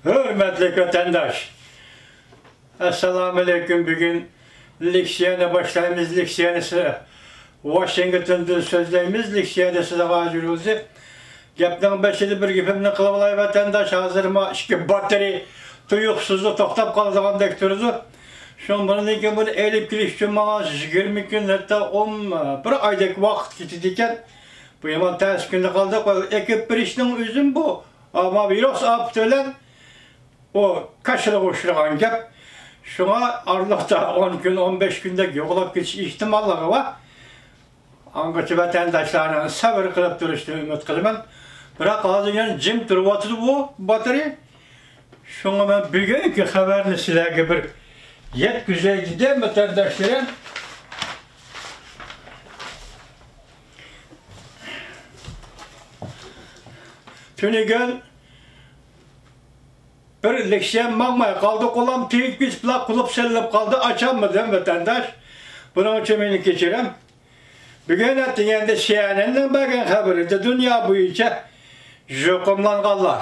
Hürmetli vatandaş, Esselamu Aleyküm. Bugün leksiyana başlayımız. Leksiyanısı Washington'da sözleyimiz. Leksiyada size vacırızı. Gepten beşili bir gipimini kılıvalay vatandaş. Hazırıma iki batteri tuyuksuzlu toktap kalıdığım dektoruzu. Şun bunun için bunu elip kilişçi bana 20 gün hatta 11 aylık vakit gittikken bu yaman ters günde kaldık. Ekip bir işinin üzüm bu. Ama virüs aptölen o kaşılı koşulan gep. Şuna Arlık'ta 10 gün 15 günde yoğulup geçiş ihtimalları var. Angaçı vatandaşlarına sabır kılıp duruştu ümit kılımın. Bırak ağzından cim durvatı bu bateri. Şuna ben bugünkü haberini sizlerge bir yet güzel giden vatandaşların tünügün bir leksiyen mağmaya kaldı, kolam tüyük biz plak kulup sellip kaldı, açamadım vatandaş. Bunun için beni geçirem. Bugün ettiğinde CNN'den bakın haberi dünya boyunca jokumlan kaldı.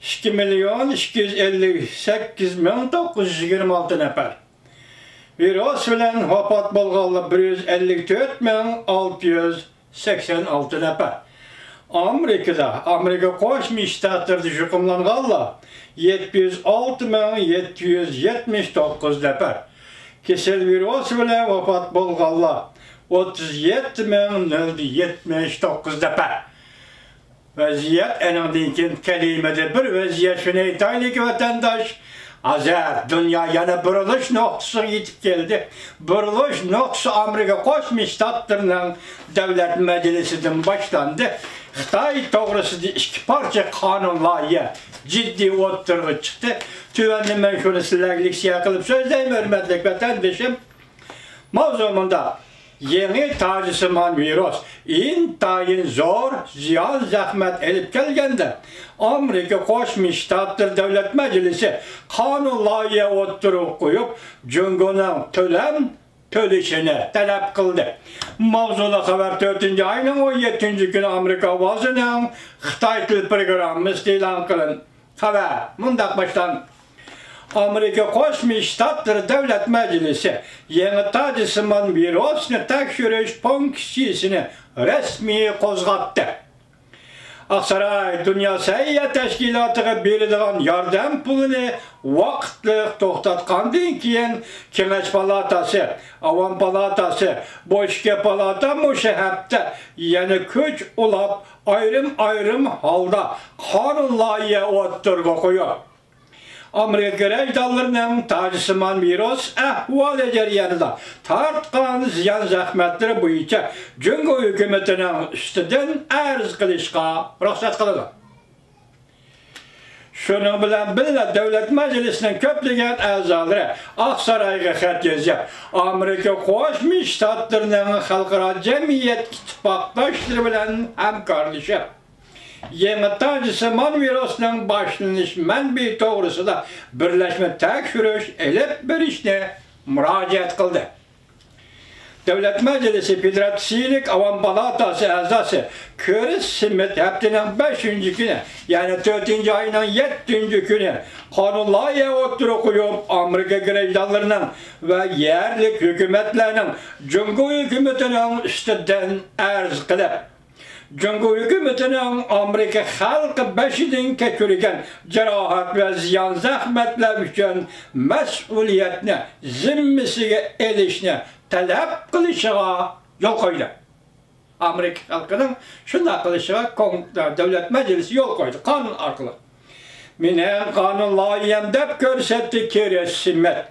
2.258.926 nefer. Virüs bilen vafat bolgalı 154.686 nefer. Amerika Koşmuş Ştatları jokumlan kaldı. 706.779 nefer. Kesel virüs bilen vafat bolgalı 37.079 nefer. Vaziyet enindeki kelimede bir vaziyet şunu itaylı ki vatandaş azar dünya yana buruluş noktasına yetip geldi. Buruluş noktası Amerika Koşmuş Ştatları'nın devlet meclisinden başlandı. Xitay doğrusu iki parça kanun layığı ciddi oturuğa çıktı. Tüvenli ben şunu sizlerle leksiya kılıp söyleyeyim hürmetli vatandaşım. Mavzumunda yeni tacısıman virüs, intayin zor, ziyan zahmet elip gelgende Amerika Koşmuş Ştatları Devlet Meclisi kanun layığı oturuğa koyup Cungo'nun tölüşünü talep kıldı. Mavzula haber 4. ayının 17. günü Amerika vazının Xitay Dil Programı ilan kılın. Haber, mundak baştan. Amerika Koşmuş Ştatları Devlet Meclisi yeni tacısıman virüsünü tekşürüş fonksiyasını resmi kozgattı. Aksaray Dünya Səhiyyə Təşkilatı'na verilən yardım pulunu vaxtlı toxtatqandan keyin Kengeç Palatası, Avam Palatası, Boşke Palata müşahapda yani köç olap ayrım halda kanun layığı oturğa koyuyor. Amerika rejdalarının tacısıman virüs ahval jaryanında tartqan ziyan zahmetleri boyunca Cungo hükümetinin üstüden arz qilishqa ruxsat qiladi. Şunun bilan birga Devlet Meclisi'nin köplegen a'zolari Oqsaroyga xat yozib, Amerika Qo'shma Shtatlarining xalqaro jamiyat ittifoqdoshlari bilan hamkorlashib yeni tacısıman virüsünün başlanış menbi doğrusunda birleşme tekşürüş elip bir işine müracaat kıldı. Devlet Meclisi Federasyonlik Avam Palatası azası Köris Simmet haftanın 5. günü yani 4. ayının 7. günü kanun layığı oturuq koyup Amerika grejdanlarının ve yerlik hükümetlerinin Cungo hükümetinin üstünden arz kılıp Cungo hükümetinin Amerika halkı başından keçirigen cerahat ve ziyan zahmetler için mesuliyetini zimmisiga elishni talep kılışığa yol koydu. Amerika halkının şunda kılışığa Devlet Meclisi yol koydu. Kanun arkalı. Minen kanun layığım dep görsetti Köris Simmet.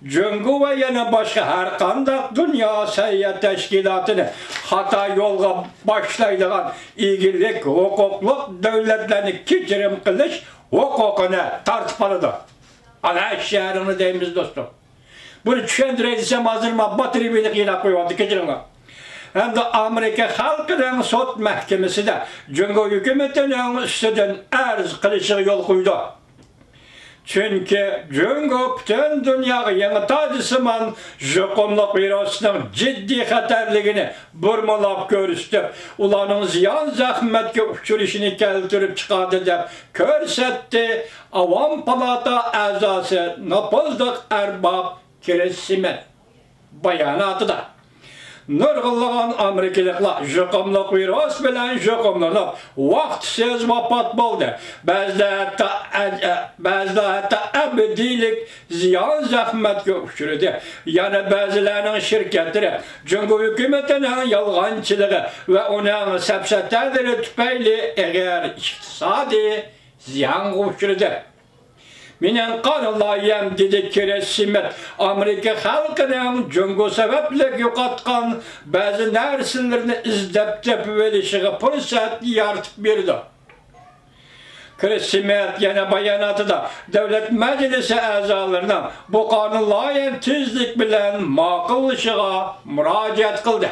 Cungo ve yana başka her kandak Dünya Səhiyyə Təşkilatı'nı hata yolga başlaydıgan ilgilik, hukukluk devletlerini keçirim kılış hukukuna tartışmalıdır. Ana şehrini deyimiz dostum. Bunu düşündüreceğim hazırma batırı birlik yine koyuyordu keçirim. Hem de Amerika halkının sot mahkemesi de Cungo hükümetinin üstüden arz kılışığı yol koydu. Çünkü Cungo bütün dünyaya yeni tacısıman jukumluk virüsünün ciddi xatarligini burmalap görüstü. Ulanın ziyan zahmetke uçuruşunu keltirip çıkardı dep körsetti. Avam Palata azası Napozdak Erbab Kiresimet bayanatı da. Nurgulluğun Amerikalıklar jukumluk virüs bilen jukumlanıp vaktsiz vapat buldu. Bazıda hatta ebedilik ziyan zahmetke uçurdu. Yani bazılarının şirketleri Cungo hükümetinin yalğançılığı ve onun sepsetleri tüpeyli eğer iktisadi ziyan uçurdu. Minen kanallayem dedi Kiresimet Amerika halkının Cungo sebeple yokatkan bazı nersinlerini izdep tepvelişiği fırsat yartıp birdi. Kiresimet yana bayanatı da devlet meclisi azalarına bu kanunlayan tizlik bilen makılışığa müracaat kıldı.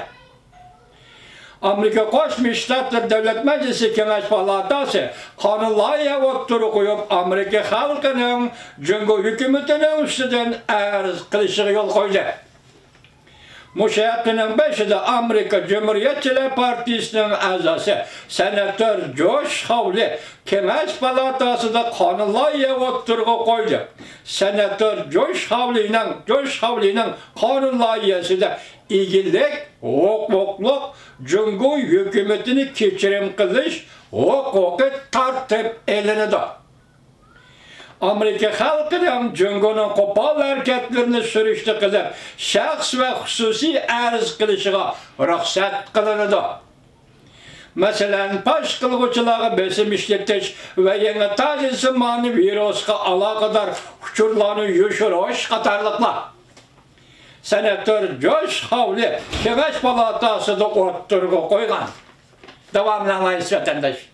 Amerika Koşmuş Ştatlar Devlet Meclisi Kengaş Palatası kanunlaya otturu koyup Amerika halkının Cungo hükümetinin üstüden arz kılışığı yol koydu. Müşahitinin başı da Amerika Cumhuriyetçiler Partisi'nin azası Senatör Josh Hawley Kengaş Palatası da kanunlaya otturu koydu. Senatör Josh Hawley'nin kanunlayası da ilgilik, hukukluk, Cungo hükümetini keçirim kılış, hukuku tartıp eline de. Amerika halkının Cungo'nun kopal hareketlerini sürüştü kılıp, şahs ve hususi arz kılışıga ruhsat kılınıdı. Mesela baş kılgıçılığı besim işletiş ve yeni tacı zamanı virüska alakadar uçurlarını yuşuruş katarlıklar. Senatör Josh Hawley Kengaş Palatası da otturgu koygan. Devamlı anlayış vatandaş.